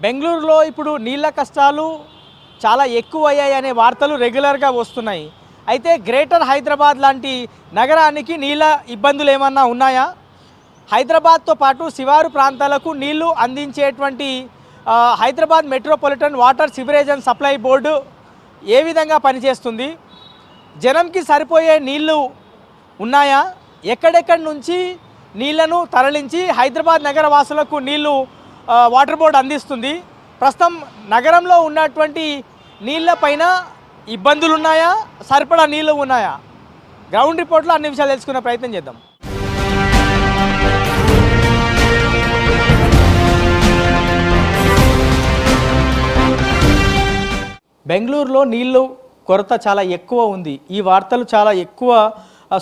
బెంగళూరులో ఇప్పుడు నీళ్ళ కష్టాలు చాలా ఎక్కువయ్యాయి అనే వార్తలు రెగ్యులర్గా వస్తున్నాయి. అయితే గ్రేటర్ హైదరాబాద్ లాంటి నగరానికి నీళ్ళ ఇబ్బందులు ఏమన్నా ఉన్నాయా? హైదరాబాద్తో పాటు శివారు ప్రాంతాలకు నీళ్లు అందించేటువంటి Hyderabad metropolitan water sewerage and supply board ఏ విధంగా పనిచేస్తుంది? జనంకి సరిపోయే నీళ్లు ఉన్నాయా? ఎక్కడెక్కడి నుంచి నీళ్లను తరలించి హైదరాబాద్ నగర వాసులకు నీళ్లు వాటర్ బోర్డు అందిస్తుంది? ప్రస్తుతం నగరంలో ఉన్నటువంటి నీళ్లపైన ఇబ్బందులు ఉన్నాయా, సరిపడా నీళ్లు ఉన్నాయా? గ్రౌండ్ రిపోర్ట్లో అన్ని విషయాలు తెలుసుకునే ప్రయత్నం చేద్దాం. బెంగళూరులో నీళ్లు కొరత చాలా ఎక్కువ ఉంది. ఈ వార్తలు చాలా ఎక్కువ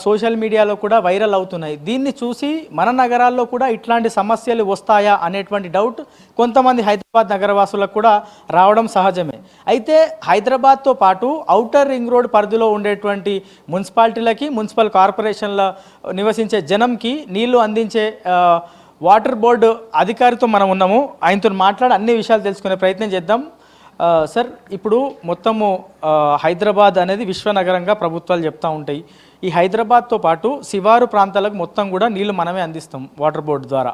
సోషల్ మీడియాలో కూడా వైరల్ అవుతున్నాయి. దీన్ని చూసి మన నగరాల్లో కూడా ఇట్లాంటి సమస్యలు వస్తాయా అనేటువంటి డౌట్ కొంతమంది హైదరాబాద్ నగరవాసులకు కూడా రావడం సహజమే. అయితే హైదరాబాద్తో పాటు ఔటర్ రింగ్ రోడ్ పరిధిలో ఉండేటువంటి మున్సిపాలిటీలకి, మున్సిపల్ కార్పొరేషన్ల నివసించే జనంకి నీళ్లు అందించే వాటర్ బోర్డు అధికారితో మనం ఉన్నాము. ఆయనతో మాట్లాడి అన్ని విషయాలు తెలుసుకునే ప్రయత్నం చేద్దాం. సార్, ఇప్పుడు మొత్తము హైదరాబాద్ అనేది విశ్వనగరంగా ప్రభుత్వాలు చెప్తూ ఉంటాయి. ఈ హైదరాబాద్తో పాటు శివారు ప్రాంతాలకు మొత్తం కూడా నీళ్లు మనమే అందిస్తాం వాటర్ బోర్డు ద్వారా.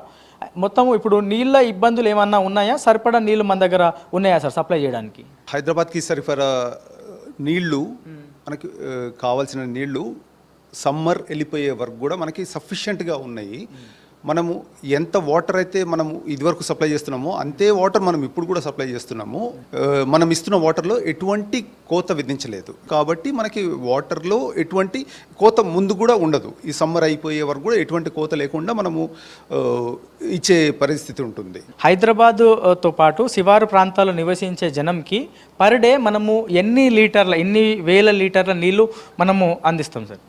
మొత్తం ఇప్పుడు నీళ్ళ ఇబ్బందులు ఏమన్నా ఉన్నాయా? సరిపడా నీళ్లు మన దగ్గర ఉన్నాయా సార్ సప్లై చేయడానికి? హైదరాబాద్కి సరిపడా నీళ్లు, మనకి కావాల్సిన నీళ్లు సమ్మర్ వెళ్ళిపోయే వరకు కూడా మనకి సఫిషియెంట్గా ఉన్నాయి. మనము ఎంత వాటర్ అయితే మనము ఇదివరకు సప్లై చేస్తున్నామో అంతే వాటర్ మనం ఇప్పుడు కూడా సప్లై చేస్తున్నాము. మనం ఇస్తున్న వాటర్లో ఎటువంటి కోత విధించలేదు కాబట్టి మనకి వాటర్లో ఎటువంటి కోత ముందు కూడా ఉండదు. ఈ సమ్మర్ అయిపోయే వరకు కూడా ఎటువంటి కోత లేకుండా మనము ఇచ్చే పరిస్థితి ఉంటుంది. హైదరాబాదుతో పాటు శివారు ప్రాంతాల్లో నివసించే జనంకి పర్ డే మనము ఎన్ని వేల లీటర్ల నీళ్లు మనము అందిస్తాం సార్?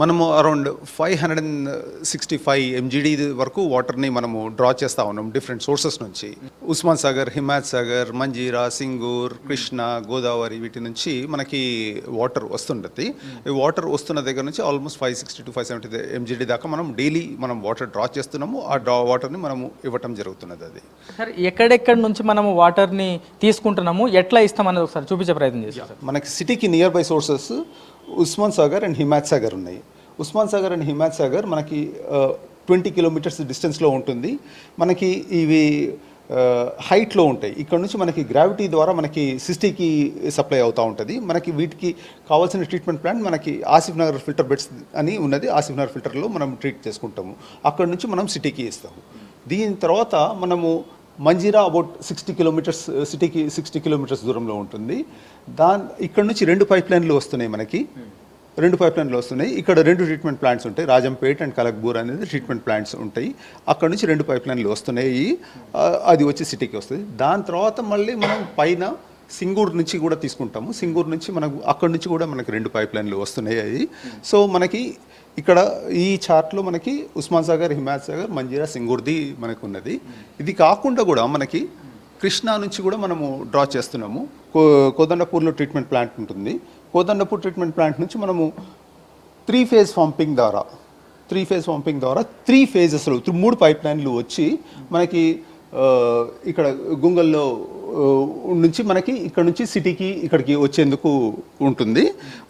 మనము అరౌండ్ 565 MGD వరకు వాటర్ని మనము డ్రా చేస్తూ ఉన్నాం డిఫరెంట్ సోర్సెస్ నుంచి. ఉస్మాన్ సాగర్, హిమాయత్ సాగర్, మంజీరా, సింగూర్, కృష్ణ, గోదావరి వీటి నుంచి మనకి వాటర్ వస్తుంటుంది. ఈ వాటర్ వస్తున్న దగ్గర నుంచి ఆల్మోస్ట్ 560 to 570 MGD దాకా మనం డైలీ మనం వాటర్ డ్రా చేస్తున్నాము. ఆ వాటర్ని మనము ఇవ్వటం జరుగుతున్నది. అది సార్, ఎక్కడెక్కడి నుంచి మనము వాటర్ని తీసుకుంటున్నాము, ఎట్లా ఇస్తామన్నది ఒకసారి చూపించే ప్రయత్నం చేస్తాం. మనకి సిటీకి nearby sources Osman Sagar and Himayat Sagar ఉన్నాయి. ఉస్మాన్ సాగర్ అండ్ హిమాయత్ సాగర్ మనకి 20 kilometers డిస్టెన్స్లో ఉంటుంది. మనకి ఇవి హైట్లో ఉంటాయి. ఇక్కడ నుంచి మనకి గ్రావిటీ ద్వారా మనకి సిటీకి సప్లై అవుతూ ఉంటుంది. మనకి వీటికి కావాల్సిన ట్రీట్మెంట్ ప్లాంట్ మనకి ఆసిఫ్ నగర్ ఫిల్టర్ బెడ్స్ అని ఉన్నది. ఆసిఫ్ నగర్ ఫిల్టర్లో మనం ట్రీట్ చేసుకుంటాము. అక్కడ నుంచి మనం సిటీకి ఇస్తాము. దీని తర్వాత మనము మంజీరా అబౌట్ 60 kilometers, సిటీకి 60 kilometers దూరంలో ఉంటుంది. ఇక్కడ నుంచి 2 పైప్ లైన్లు వస్తున్నాయి. మనకి 2 పైప్ లైన్లు వస్తున్నాయి. ఇక్కడ 2 ట్రీట్మెంట్ ప్లాంట్స్ ఉంటాయి. రాజంపేట్ అండ్ కలక్బూర్ అనేది ట్రీట్మెంట్ ప్లాంట్స్ ఉంటాయి. అక్కడ నుంచి 2 పైప్ లైన్లు వస్తున్నాయి. అది వచ్చి సిటీకి వస్తుంది. దాని తర్వాత మళ్ళీ మనం పైన సింగూర్ నుంచి కూడా తీసుకుంటాము. సింగూర్ నుంచి మనకు అక్కడ నుంచి కూడా మనకి 2 పైప్ లైన్లు వస్తున్నాయి. సో మనకి ఇక్కడ ఈ చార్ట్లో మనకి ఉస్మాన్ సాగర్, హిమాయత్ సాగర్, మంజీరా, సింగూర్ది మనకు ఉన్నది. ఇది కాకుండా కూడా మనకి కృష్ణా నుంచి కూడా మనము డ్రా చేస్తున్నాము. కోదండపూర్లో ట్రీట్మెంట్ ప్లాంట్ ఉంటుంది. కోదండపూర్ ట్రీట్మెంట్ ప్లాంట్ నుంచి మనము 3 phase పంపింగ్ ద్వారా 3 phases 3 పైప్ లైన్లు వచ్చి మనకి ఇక్కడ గుంగల్లో నుంచి మనకి ఇక్కడ నుంచి సిటీకి ఇక్కడికి వచ్చేందుకు ఉంటుంది.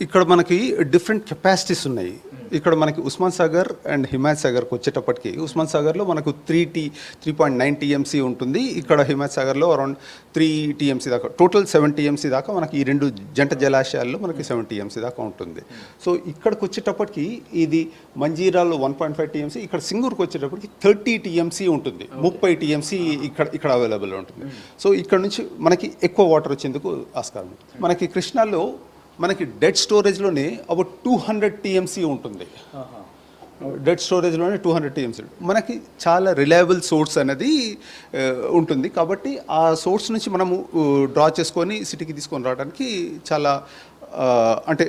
ఇక్కడ మనకి డిఫరెంట్ కెపాసిటీస్ ఉన్నాయి. ఇక్కడ మనకి ఉస్మాన్ సాగర్ అండ్ హిమాయత్ సాగర్కి వచ్చేటప్పటికి ఉస్మాన్ సాగర్లో మనకు 3.9 TMC ఉంటుంది. ఇక్కడ హిమాయత్ సాగర్లో అరౌండ్ 3 TMC దాకా, టోటల్ 7 TMC దాకా మనకి ఈ 2 జంట జలాశయాల్లో మనకి 7 TMC దాకా ఉంటుంది. సో ఇక్కడికి వచ్చేటప్పటికి ఇది మంజీరాలో 1.5 TMC, ఇక్కడ సింగూర్కి వచ్చేటప్పటికి 30 TMC ఉంటుంది. 30 TMC ఇక్కడ అవైలబుల్ ఉంటుంది. సో ఇక్కడ నుంచి మనకి ఎక్కువ వాటర్ వచ్చేందుకు ఆస్కారం. మనకి కృష్ణాలో మనకి డెడ్ స్టోరేజ్లోనే అబౌట్ 200 TMC ఉంటుంది. డెడ్ స్టోరేజ్లోనే 200 TMC మనకి చాలా రిలయబుల్ సోర్స్ అనేది ఉంటుంది. కాబట్టి ఆ సోర్స్ నుంచి మనము డ్రా చేసుకొని సిటీకి తీసుకొని రావడానికి చాలా అంటే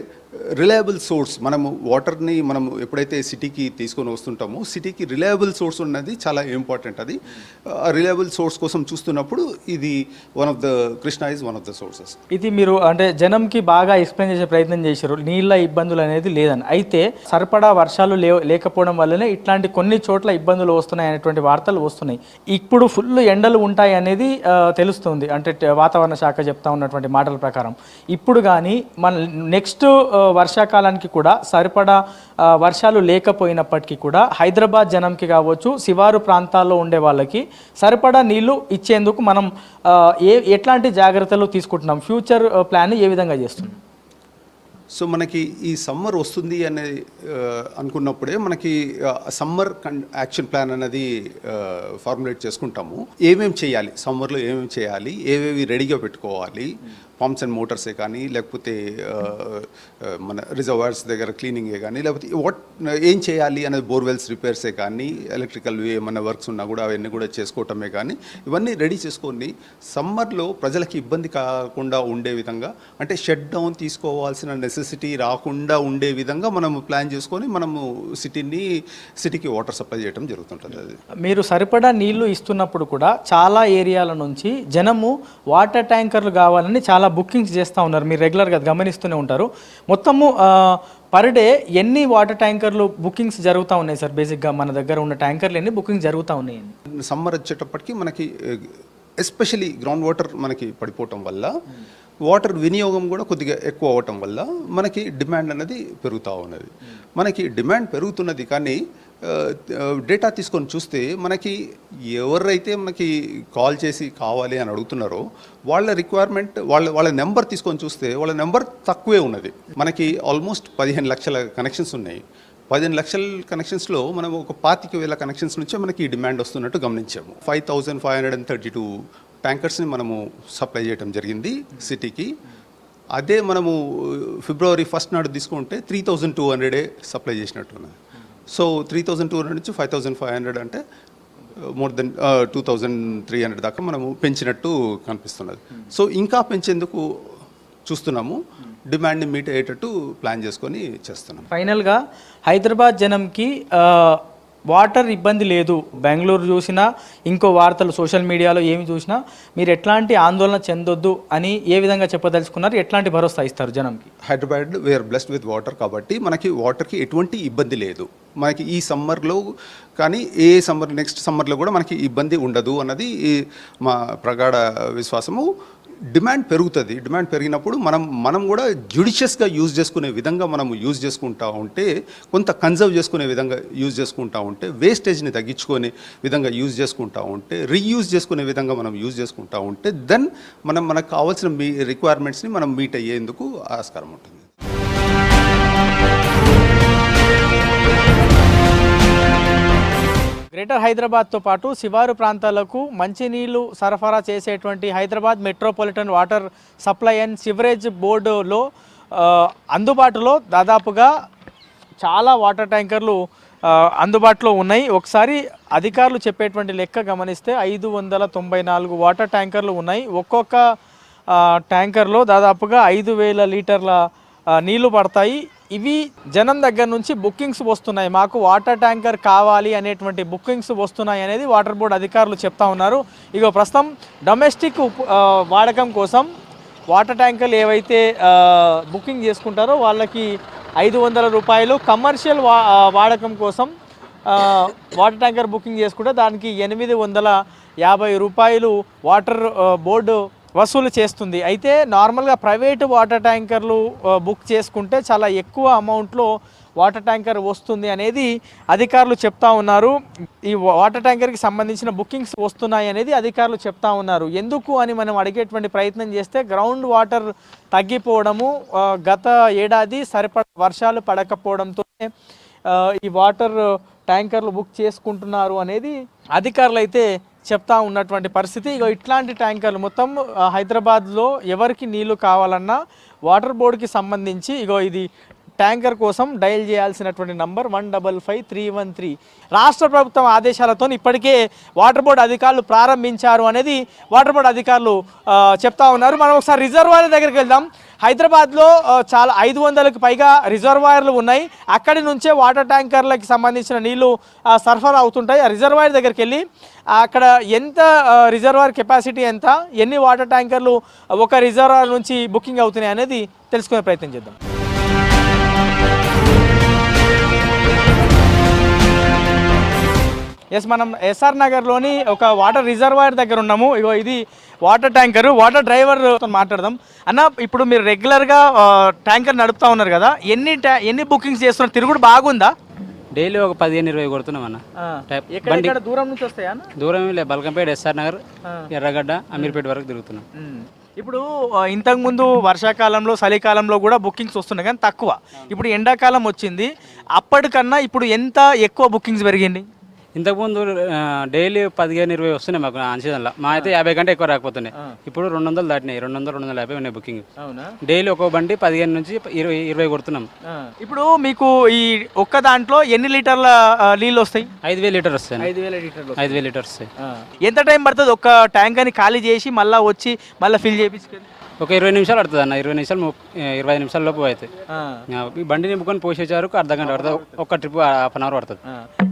రిలయబుల్ సోర్స్, మనము వాటర్ని మనము ఎప్పుడైతే సిటీకి తీసుకొని వస్తుంటామో సిటీకి రిలయబుల్ సోర్స్ ఉన్నది చాలా ఇంపార్టెంట్. అది రిలయబుల్ సోర్స్ కోసం చూస్తున్నప్పుడు ఇది Krishna is one of the sources. ఇది మీరు అంటే జనంకి బాగా ఎక్స్ప్లెయిన్ చేసే ప్రయత్నం చేశారు, నీళ్ళ ఇబ్బందులు అనేది లేదని. అయితే సరిపడా వర్షాలు లేకపోవడం వల్లనే ఇట్లాంటి కొన్ని చోట్ల ఇబ్బందులు వస్తున్నాయి అనేటువంటి వార్తలు వస్తున్నాయి. ఇప్పుడు ఫుల్ ఎండలు ఉంటాయి అనేది తెలుస్తుంది, అంటే వాతావరణ శాఖ చెప్తా ఉన్నటువంటి మాటల ప్రకారం. ఇప్పుడు కానీ మన నెక్స్ట్ వర్షాకాలానికి కూడా సరిపడా వర్షాలు లేకపోయినప్పటికీ కూడా హైదరాబాద్ జనంకి కావచ్చు, శివారు ప్రాంతాల్లో ఉండే వాళ్ళకి సరిపడా నీళ్లు ఇచ్చేందుకు మనం ఎట్లాంటి జాగ్రత్తలు తీసుకుంటున్నాం, ఫ్యూచర్ ప్లాన్ ఏ విధంగా చేస్తున్నాం? సో మనకి ఈ సమ్మర్ వస్తుంది అనే అనుకున్నప్పుడే మనకి సమ్మర్ యాక్షన్ ప్లాన్ అనేది ఫార్ములేట్ చేసుకుంటాము. ఏమేమి చేయాలి సమ్మర్లో, ఏమేమి చేయాలి, ఏవేవి రెడీగా పెట్టుకోవాలి, పంప్స్ అండ్ మోటార్సే కానీ, లేకపోతే మన రిజర్వాయర్స్ దగ్గర క్లీనింగే కానీ, లేకపోతే ఏం చేయాలి అనేది బోర్వెల్స్ రిపేర్సే కానీ, ఎలక్ట్రికల్ ఏమన్నా వర్క్స్ ఉన్నా కూడా అవన్నీ కూడా చేసుకోవటమే కానీ, ఇవన్నీ రెడీ చేసుకొని సమ్మర్లో ప్రజలకి ఇబ్బంది కాకుండా ఉండే విధంగా, అంటే షట్ డౌన్ తీసుకోవాల్సిన నెసెసిటీ రాకుండా ఉండే విధంగా మనము ప్లాన్ చేసుకొని మనము సిటీకి వాటర్ సప్లై చేయడం జరుగుతుంటుంది. అది మీరు సరిపడా నీళ్లు ఇస్తున్నప్పుడు కూడా చాలా ఏరియాల నుంచి జనము వాటర్ ట్యాంకర్లు కావాలని చాలా బుకింగ్స్ చేస్తూ ఉన్నారు, మీరు రెగ్యులర్గా గమనిస్తూనే ఉంటారు. మొత్తము పర్ డే ఎన్ని వాటర్ ట్యాంకర్లు బుకింగ్స్ జరుగుతూ ఉన్నాయి సార్? బేసిక్గా మన దగ్గర ఉన్న ట్యాంకర్లు ఎన్ని బుకింగ్స్ జరుగుతూ ఉన్నాయి? సమ్మర్ వచ్చేటప్పటికి మనకి ఎస్పెషలీ గ్రౌండ్ వాటర్ మనకి పడిపోవటం వల్ల, వాటర్ వినియోగం కూడా కొద్దిగా ఎక్కువ అవ్వటం వల్ల మనకి డిమాండ్ అనేది పెరుగుతూ ఉన్నది. మనకి డిమాండ్ పెరుగుతున్నది కానీ డేటా తీసుకొని చూస్తే మనకి ఎవరైతే మనకి కాల్ చేసి కావాలి అని అడుగుతున్నారో వాళ్ళ రిక్వైర్మెంట్, వాళ్ళ నెంబర్ తీసుకొని చూస్తే వాళ్ళ నెంబర్ తక్కువే ఉన్నది. మనకి ఆల్మోస్ట్ 15 లక్షల కనెక్షన్స్ ఉన్నాయి. 15 లక్షల కనెక్షన్స్లో మనం ఒక 25,000 కనెక్షన్స్ నుంచే మనకి ఈ డిమాండ్ వస్తున్నట్టు గమనించాము. 5,532 ట్యాంకర్స్ని మనము సప్లై చేయడం జరిగింది సిటీకి. అదే మనము ఫిబ్రవరి 1 నాడు తీసుకుంటే 3,200 సప్లై చేసినట్టున్నది. సో 3,200 నుంచి 5,500 అంటే మోర్ దెన్ 2,300 దాకా మనము పెంచినట్టు కనిపిస్తున్నది. సో ఇంకా పెంచేందుకు చూస్తున్నాము, డిమాండ్ని మీట్ అయ్యేటట్టు ప్లాన్ చేసుకొని చేస్తున్నాం. ఫైనల్గా హైదరాబాద్ జనంకి వాటర్ ఇబ్బంది లేదు, బెంగళూరు చూసినా ఇంకో వార్తలు సోషల్ మీడియాలో ఏమి చూసినా మీరు ఎట్లాంటి ఆందోళన చెందొద్దు అని ఏ విధంగా చెప్పదలుచుకున్నారు, ఎట్లాంటి భరోసా ఇస్తారు జనంకి? Hyderabad we're blessed with water కాబట్టి మనకి వాటర్కి ఎటువంటి ఇబ్బంది లేదు. మనకి ఈ సమ్మర్లో కానీ నెక్స్ట్ సమ్మర్లో కూడా మనకి ఇబ్బంది ఉండదు అన్నది మా ప్రగాఢ విశ్వాసము. డిమాండ్ పెరుగుతుంది. డిమాండ్ పెరిగినప్పుడు మనం కూడా జ్యుడిషియస్గా యూజ్ చేసుకునే విధంగా మనం యూజ్ చేసుకుంటా ఉంటే, కొంత కన్జర్వ్ చేసుకునే విధంగా యూజ్ చేసుకుంటా ఉంటే, వేస్టేజ్ని తగ్గించుకునే విధంగా యూజ్ చేసుకుంటా ఉంటే, రీయూజ్ చేసుకునే విధంగా మనం యూజ్ చేసుకుంటా ఉంటే, దెన్ మనకు కావాల్సిన రిక్వైర్మెంట్స్ని మనం మీట్ అయ్యేందుకు ఆస్కారం ఉంటుంది. గ్రేటర్ హైదరాబాద్తో పాటు శివారు ప్రాంతాలకు మంచినీళ్లు సరఫరా చేసేటువంటి Hyderabad metropolitan water supply and sewerage బోర్డులో అందుబాటులో దాదాపుగా చాలా వాటర్ ట్యాంకర్లు అందుబాటులో ఉన్నాయి. ఒకసారి అధికారులు చెప్పేటువంటి లెక్క గమనిస్తే 594 వాటర్ ట్యాంకర్లు ఉన్నాయి. ఒక్కొక్క ట్యాంకర్లో దాదాపుగా 5,000 లీటర్ల నీళ్లు పడతాయి. ఇవి జనం దగ్గర నుంచి బుకింగ్స్ వస్తున్నాయి, మాకు వాటర్ ట్యాంకర్ కావాలి అనేటువంటి బుకింగ్స్ వస్తున్నాయి అనేది వాటర్ బోర్డు అధికారులు చెప్తా ఉన్నారు. ఇక ప్రస్తుతం డొమెస్టిక్ వాడకం కోసం వాటర్ ట్యాంకర్లు ఏవైతే బుకింగ్ చేసుకుంటారో వాళ్ళకి 500 రూపాయలు, కమర్షియల్ వాడకం కోసం వాటర్ ట్యాంకర్ బుకింగ్ చేసుకుంటే దానికి 850 రూపాయలు వాటర్ బోర్డు వసూలు చేస్తుంది. అయితే నార్మల్గా ప్రైవేటు వాటర్ ట్యాంకర్లు బుక్ చేసుకుంటే చాలా ఎక్కువ అమౌంట్లో వాటర్ ట్యాంకర్ వస్తుంది అనేది అధికారులు చెప్తా ఉన్నారు. ఈ వాటర్ ట్యాంకర్కి సంబంధించిన బుకింగ్స్ వస్తున్నాయి అనేది అధికారులు చెప్తా ఉన్నారు. ఎందుకు అని మనం అడిగేటువంటి ప్రయత్నం చేస్తే గ్రౌండ్ వాటర్ తగ్గిపోవడము, గత ఏడాది సరిపడ వర్షాలు పడకపోవడంతో ఈ వాటర్ ట్యాంకర్లు బుక్ చేసుకుంటున్నారు అనేది అధికారులు అయితే చెప్తా ఉన్నటువంటి పరిస్థితి. ఇక ఇట్లాంటి ట్యాంకర్లు మొత్తం హైదరాబాద్లో ఎవరికి నీళ్లు కావాలన్నా వాటర్ బోర్డుకి సంబంధించి ఇది ట్యాంకర్ కోసం డయల్ చేయాల్సినటువంటి నంబర్ 155313. రాష్ట్ర ప్రభుత్వం ఆదేశాలతో ఇప్పటికే వాటర్ బోర్డు అధికారులు ప్రారంభించారు అనేది వాటర్ బోర్డు అధికారులు చెప్తా ఉన్నారు. మనం ఒకసారి రిజర్వాయర్ దగ్గరికి వెళ్దాం. హైదరాబాద్లో చాలా 500కి పైగా రిజర్వాయర్లు ఉన్నాయి. అక్కడి నుంచే వాటర్ ట్యాంకర్లకి సంబంధించిన నీళ్లు సరఫరా అవుతుంటాయి. ఆ రిజర్వాయర్ దగ్గరికి వెళ్ళి అక్కడ ఎంత రిజర్వాయర్ కెపాసిటీ ఎంత, ఎన్ని వాటర్ ట్యాంకర్లు ఒక రిజర్వాయర్ నుంచి బుకింగ్ అవుతున్నాయి అనేది తెలుసుకునే ప్రయత్నం చేద్దాం. ఎస్, మనం ఎస్ఆర్ నగర్లోని ఒక వాటర్ రిజర్వాయర్ దగ్గర ఉన్నాము. ఇగో ఇది వాటర్ ట్యాంకర్. వాటర్ డ్రైవర్తో మాట్లాడదాం. అన్న, ఇప్పుడు మీరు రెగ్యులర్గా ట్యాంకర్ నడుపుతా ఉన్నారు కదా, ఎన్ని బుకింగ్స్ చేస్తున్నారు? తిరుగుడు బాగుందా? డైలీ ఒక 15-20 కొడుతున్నాం అన్న. ఎక్కడ దూరం నుంచి వస్తాయా? దూరం లేదు, బల్కంపేట, ఎస్ఆర్ నగర్, ఎర్రగడ్డ, అమీర్పేట వరకు తిరుగుతున్నాం. ఇప్పుడు ఇంతకుముందు వర్షాకాలంలో చలికాలంలో కూడా బుకింగ్స్ వస్తున్నాయి కానీ తక్కువ. ఇప్పుడు ఎండాకాలం వచ్చింది, అప్పటికన్నా ఇప్పుడు ఎంత ఎక్కువ బుకింగ్స్ పెరిగింది? ఇంతకుముందు డైలీ 15-20 వస్తున్నాయి మాకు సీజన్లో. మా అయితే 50 కంటే ఎక్కువ రాకపోతున్నాయి. ఇప్పుడు 200 దాటినాయి, 200-250 ఉన్నాయి బుకింగ్. డైలీ ఒక్కో బండి 15 నుంచి 20 కొడుతున్నాం. ఇప్పుడు మీకు ఈ ఒక్క దాంట్లో ఎన్ని లీటర్ల నీళ్ళు వస్తాయి? 5,000 లీటర్ వస్తాయి. 5,000 లీటర్ వస్తాయి. ఎంత టైం పడుతుంది ఒక ట్యాంక్ అని ఖాళీ చేసి మళ్ళీ వచ్చి మళ్ళీ ఫిల్ చేయించుకొని? ఒక 20 నిమిషాలు పడుతుంది అన్న. 20 నిమిషాలు 25 నిమిషాల లోపు అవుతాయి. ఈ బండి నింపుకొని పోసేసారు అర్ధ గంట పడుతుంది. ఒక్క ట్రిప్ 1/2 అవర్ పడుతుంది.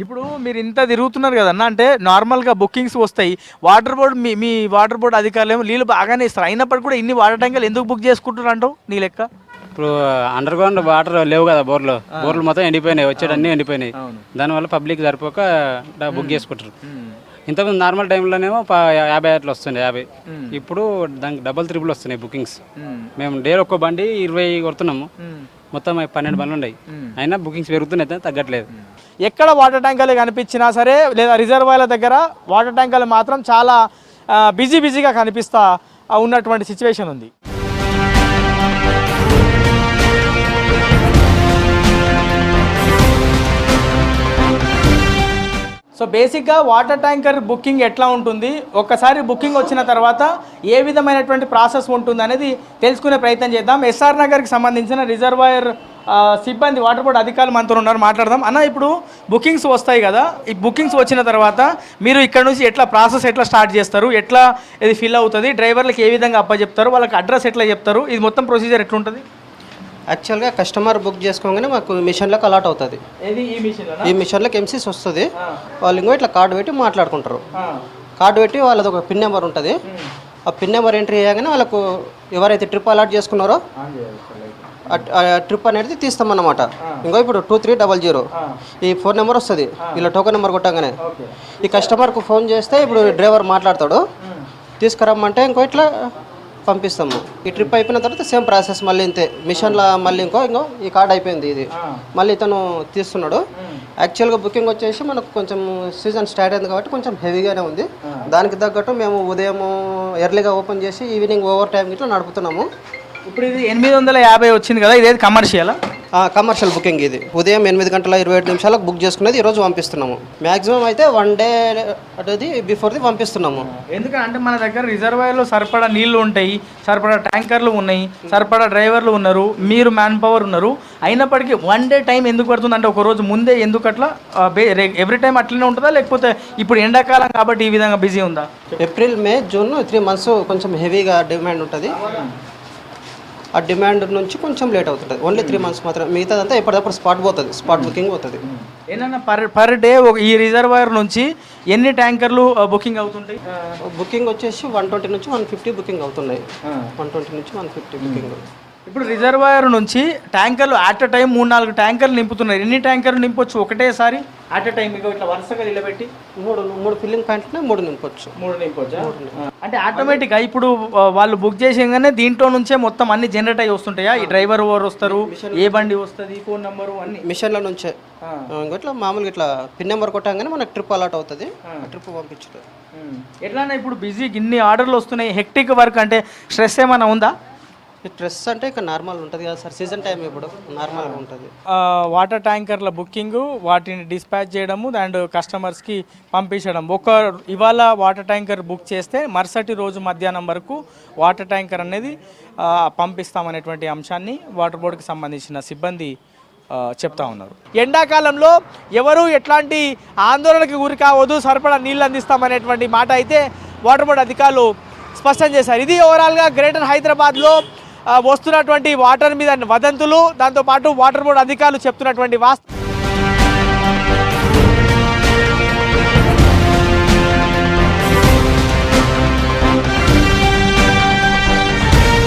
ఇప్పుడు మీరు ఇంత తిరుగుతున్నారు కదన్న, అంటే నార్మల్గా బుకింగ్స్ వస్తాయి. వాటర్ బోర్డు మీ వాటర్ బోర్డు అధికారులు ఏమో నీళ్ళు బాగానే ఇస్తారు, అయినప్పటికీ కూడా ఇన్ని వాటర్ ట్యాంకులు ఎందుకు బుక్ చేసుకుంటున్నారు అంటావు నీ లెక్క? ఇప్పుడు అండర్ గ్రౌండ్ వాటర్ లేవు కదా, బోర్లు మొత్తం ఎండిపోయినాయి, వచ్చేటన్నీ ఎండిపోయినాయి. దానివల్ల పబ్లిక్ సరిపోక బుక్ చేసుకుంటారు. ఇంతకుముందు నార్మల్ టైంలోనేమో 50 అట్లా వస్తుండే, 50. ఇప్పుడు దానికి డబల్ 3 వస్తున్నాయి బుకింగ్స్. మేము డైలీ ఒక్కో బండి 20 కొడుతున్నాము. మొత్తం 12 బండ్లు ఉన్నాయి, అయినా బుకింగ్స్ పెరుగుతున్నాయి, తగ్గట్లేదు. ఎక్కడ వాటర్ ట్యాంకర్లు కనిపించినా సరే లేదా రిజర్వాయర్ల దగ్గర వాటర్ ట్యాంకర్లు మాత్రం చాలా బిజీగా కనిపిస్తా ఉన్నటువంటి సిచ్యువేషన్ ఉంది. సో బేసిక్గా వాటర్ ట్యాంకర్ బుకింగ్ ఎట్లా ఉంటుంది, ఒక్కసారి బుకింగ్ వచ్చిన తర్వాత ఏ విధమైనటువంటి ప్రాసెస్ ఉంటుంది అనేది తెలుసుకునే ప్రయత్నం చేద్దాం. ఎస్ఆర్ నగర్కి సంబంధించిన రిజర్వాయర్ సిబ్బంది, వాటర్ బోర్డు అధికారులు మనతో ఉన్నారు, మాట్లాడదాం. అన్న, ఇప్పుడు బుకింగ్స్ వస్తాయి కదా, ఈ బుకింగ్స్ వచ్చిన తర్వాత మీరు ఇక్కడ నుంచి ఎట్లా ప్రాసెస్ ఎట్లా స్టార్ట్ చేస్తారు, ఎట్లా ఇది ఫిల్ అవుతుంది, డ్రైవర్లకు ఏ విధంగా అప్పచెప్తారు, వాళ్ళకి అడ్రస్ ఎట్లా చెప్తారు, ఇది మొత్తం ప్రొసీజర్ ఎట్లుంటుంది? యాక్చువల్గా కస్టమర్ బుక్ చేసుకోగానే మాకు మిషన్లోకి అలాట్ అవుతుంది. ఈ మిషన్లోకి ఎంసీస్ వస్తుంది. వాళ్ళు ఇంకో ఇట్లా కార్డు పెట్టి మాట్లాడుకుంటారు. కార్డు పెట్టి వాళ్ళది ఒక పిన్ నెంబర్ ఉంటుంది. ఆ పిన్ నెంబర్ ఎంట్రీ చేయగానే వాళ్ళకు ఎవరైతే ట్రిప్ అలాట్ చేసుకున్నారో ఆ ట్రిప్ అనేది తీస్తామన్నమాట. ఇంకో ఇప్పుడు 2300 ఈ ఫోన్ నెంబర్ వస్తుంది. ఇలా టోకెన్ నెంబర్ కొట్టగానే ఈ కస్టమర్కు ఫోన్ చేస్తే ఇప్పుడు డ్రైవర్ మాట్లాడతాడు, తీసుకురమ్మంటే ఇంకో ఇట్లా పంపిస్తాము. ఈ ట్రిప్ అయిపోయిన తర్వాత సేమ్ ప్రాసెస్ మళ్ళీ ఇంతే. మిషన్లో మళ్ళీ ఇంకో ఈ కార్డ్ అయిపోయింది, ఇది మళ్ళీ ఇతను తీస్తున్నాడు. యాక్చువల్గా బుకింగ్ వచ్చేసి మనకు కొంచెం సీజన్ స్టార్ట్ అయింది కాబట్టి కొంచెం హెవీగానే ఉంది. దానికి తగ్గట్టు మేము ఉదయం ఎర్లీగా ఓపెన్ చేసి ఈవినింగ్ ఓవర్ టైం ఇట్లా నడుపుతున్నాము. ఇప్పుడు ఇది 850 వచ్చింది కదా, ఇదేది కమర్షియలా? Commercial booking. ఇది ఉదయం 8:27 బుక్ చేసుకునేది ఈరోజు పంపిస్తున్నాము. మ్యాక్సిమం అయితే 1 డే అనేది బిఫోర్ది పంపిస్తున్నాము. ఎందుకంటే మన దగ్గర రిజర్వాయర్లో సరిపడా నీళ్లు ఉంటాయి, సరిపడా ట్యాంకర్లు ఉన్నాయి, సరిపడా డ్రైవర్లు ఉన్నారు, మీరు మ్యాన్ పవర్ ఉన్నారు. అయినప్పటికీ 1 డే టైం ఎందుకు పడుతుంది అంటే ఒక రోజు ముందే ఎందుకు అట్లా? ఎవ్రీ టైం అట్లనే ఉంటుందా, లేకపోతే ఇప్పుడు ఎండాకాలం కాబట్టి ఈ విధంగా బిజీ ఉందా? ఏప్రిల్, మే, జూన్ 3 మంత్స్ కొంచెం హెవీగా డిమాండ్ ఉంటుంది. ఆ డిమాండ్ నుంచి కొంచెం లేట్ అవుతుంది. ఓన్లీ 3 మంత్స్ మాత్రం. మిగతాదంతా ఎప్పటికప్పుడు స్పాట్ బుకింగ్ పోతుంది. ఏంటన్నా పర్ డే ఈ రిజర్వాయర్ నుంచి ఎన్ని ట్యాంకర్లు బుకింగ్ అవుతుంటాయి? బుకింగ్ వచ్చేసి 120 నుంచి 150 బుకింగ్ అవుతున్నాయి. 120 నుంచి 150 బుకింగ్. ఇప్పుడు రిజర్వాయర్ నుంచి ట్యాంకర్లు అట్ టైం 3-4 ట్యాంకర్లు నింపుతున్నారు. ఎన్ని ట్యాంకర్లు నింపొచ్చు ఒకటేసారి అట్ టైం? ఇట్లా వరుసగా నిలబెట్టి 3 ఫిల్లింగ్ పాయింట్లనే 3 నింపొచ్చు. 3 నింపొచ్చు. అంటే ఆటోమేటిక్గా ఇప్పుడు ఇట్లా బుక్ చేసేగానే దీంట్లో నుంచే మొత్తం అన్ని జనరేట్ అయ్యి వస్తుంటాయా? ఈ డ్రైవర్ ఎవరు వస్తారు, ఏ బండి వస్తుంది, ఫోన్ నెంబరు అన్ని మిషన్ల నుంచే. ఇట్లా మామూలుగా ఇట్లా పిన్ నెంబర్ కొట్టగానే మనకు ట్రిప్ అలాట్ అవుతుంది. ట్రిప్ పంపించడం ఎట్లా? ఇప్పుడు బిజీ ఇన్ని ఆర్డర్లు వస్తున్నాయి, హెక్టిక్ వర్క్, అంటే స్ట్రెస్ ఏమైనా ఉందా? స్ట్రెస్ అంటే ఇక నార్మల్ ఉంటుంది కదా సార్, సీజన్ టైం ఇప్పుడు నార్మల్గా ఉంటుంది. వాటర్ ట్యాంకర్ల బుకింగ్, వాటిని డిస్పాచ్ చేయడము అండ్ కస్టమర్స్కి పంపించడం. ఇవాళ వాటర్ ట్యాంకర్ బుక్ చేస్తే మరుసటి రోజు మధ్యాహ్నం వరకు వాటర్ ట్యాంకర్ అనేది పంపిస్తామనేటువంటి అంశాన్ని వాటర్ బోర్డుకి సంబంధించిన సిబ్బంది చెప్తా ఉన్నారు. ఎండాకాలంలో ఎవరు ఎట్లాంటి ఆందోళనకి గురి కావద్దు, సరిపడా నీళ్ళు అందిస్తామనేటువంటి మాట అయితే వాటర్ బోర్డు అధికారులు స్పష్టం చేశారు. ఇది ఓవరాల్గా గ్రేటర్ హైదరాబాద్లో వస్తున్నటువంటి వాటర్ మీద వదంతులు, దాంతోపాటు వాటర్ బోర్డు అధికారులు చెప్తున్నటువంటి వాస్తవం